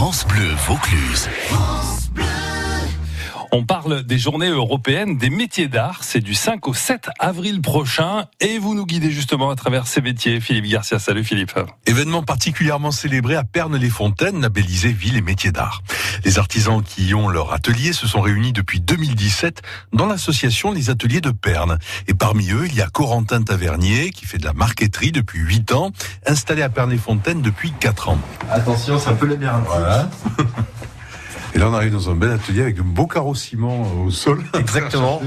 France Bleu Vaucluse. On parle des journées européennes des métiers d'art. C'est du 5 au 7 avril prochain. Et vous nous guidez justement à travers ces métiers. Philippe Garcia, salut Philippe. Événement particulièrement célébré à Pernes-les-Fontaines, labellisé Ville et métiers d'art. Les artisans qui y ont leur atelier se sont réunis depuis 2017 dans l'association Les Ateliers de Pernes. Et parmi eux, il y a Corentin Tavernier qui fait de la marqueterie depuis 8 ans, installé à Pernes-les-Fontaines depuis 4 ans. Attention, c'est un peu labyrinthique. Voilà. Et là, on arrive dans un bel atelier avec un beau carrossiment au sol. Exactement.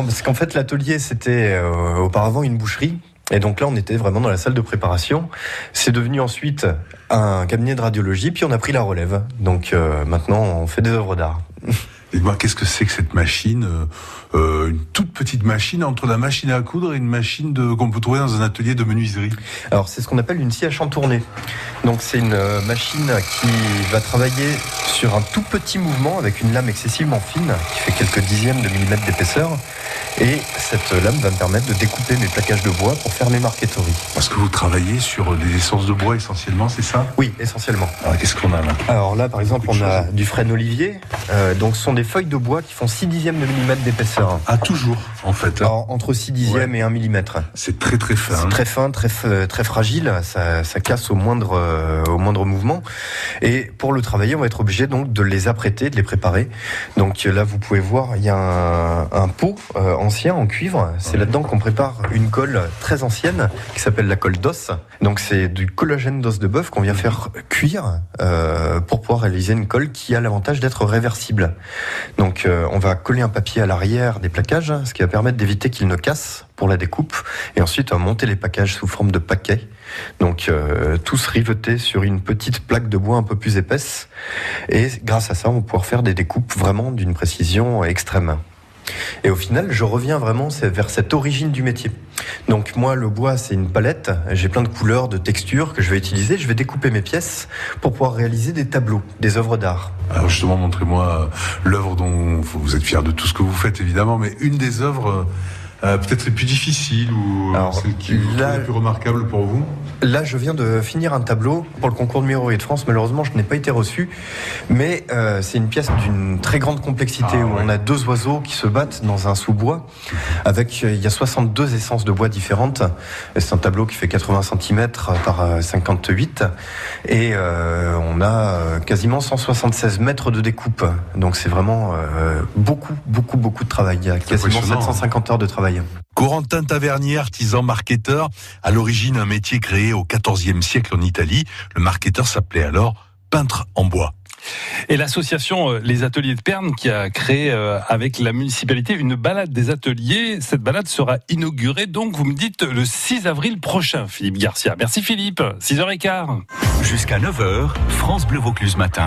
Parce qu'en fait, l'atelier, c'était auparavant une boucherie. Et donc là, on était vraiment dans la salle de préparation. C'est devenu ensuite un cabinet de radiologie, puis on a pris la relève. Donc maintenant, on fait des œuvres d'art. Dites-moi, qu'est-ce que c'est que cette machine, une toute petite machine entre la machine à coudre et une machine qu'on peut trouver dans un atelier de menuiserie? Alors, c'est ce qu'on appelle une scie à chantourner. Donc, c'est une machine qui va travailler sur un tout petit mouvement avec une lame excessivement fine qui fait quelques dixièmes de millimètre d'épaisseur. Et cette lame va me permettre de découper mes plaquages de bois pour faire mes marqueteries. Parce que vous travaillez sur des essences de bois essentiellement, c'est ça? Oui, essentiellement. Alors, qu'est-ce qu'on a là? Alors là, par exemple, on a du frêne olivier. Donc, ce sont des feuilles de bois qui font 6 dixièmes de millimètre d'épaisseur. Ah, toujours, en fait. Alors, entre 6 dixièmes et 1 millimètre. C'est très très fin. C'est très fin, très fragile. Ça casse au moindre mouvement. Et pour le travailler, on va être obligé donc de les apprêter, de les préparer. Donc là, vous pouvez voir, il y a un pot ancien en cuivre. C'est là-dedans qu'on prépare une colle très ancienne qui s'appelle la colle d'os. Donc c'est du collagène d'os de bœuf qu'on vient faire cuire pour pouvoir réaliser une colle qui a l'avantage d'être réversible. Donc on va coller un papier à l'arrière des plaquages, ce qui va permettre d'éviter qu'ils ne cassent pour la découpe. Et ensuite on va monter les plaquages sous forme de paquets. Donc tous rivetés sur une petite plaque de bois un peu plus épaisse. Et grâce à ça, on va pouvoir faire des découpes vraiment d'une précision extrême. Et au final, je reviens vraiment vers cette origine du métier. Donc moi, le bois, c'est une palette. J'ai plein de couleurs, de textures que je vais utiliser. Je vais découper mes pièces pour pouvoir réaliser des tableaux, des œuvres d'art. Alors justement, montrez-moi l'œuvre dont vous êtes fier de tout ce que vous faites, évidemment, mais une des œuvres peut-être les plus difficiles ou celle qui est la plus remarquable pour vous? Là, je viens de finir un tableau pour le concours de Miroir de France. Malheureusement, je n'ai pas été reçu. Mais c'est une pièce d'une très grande complexité où on a 2 oiseaux qui se battent dans un sous-bois. Il y a 62 essences de bois différentes. C'est un tableau qui fait 80 cm par 58. Et on a quasiment 176 mètres de découpe. Donc c'est vraiment beaucoup de travail. Il y a quasiment 750 heures de travail. Corentin Tavernier, artisan marketeur, à l'origine un métier créé au XIVe siècle en Italie. Le marketeur s'appelait alors peintre en bois. Et l'association Les Ateliers de Pernes qui a créé avec la municipalité une balade des ateliers. Cette balade sera inaugurée donc, vous me dites, le 6 avril prochain, Philippe Garcia. Merci Philippe, 6h15. Jusqu'à 9h, France Bleu Vaucluse matin.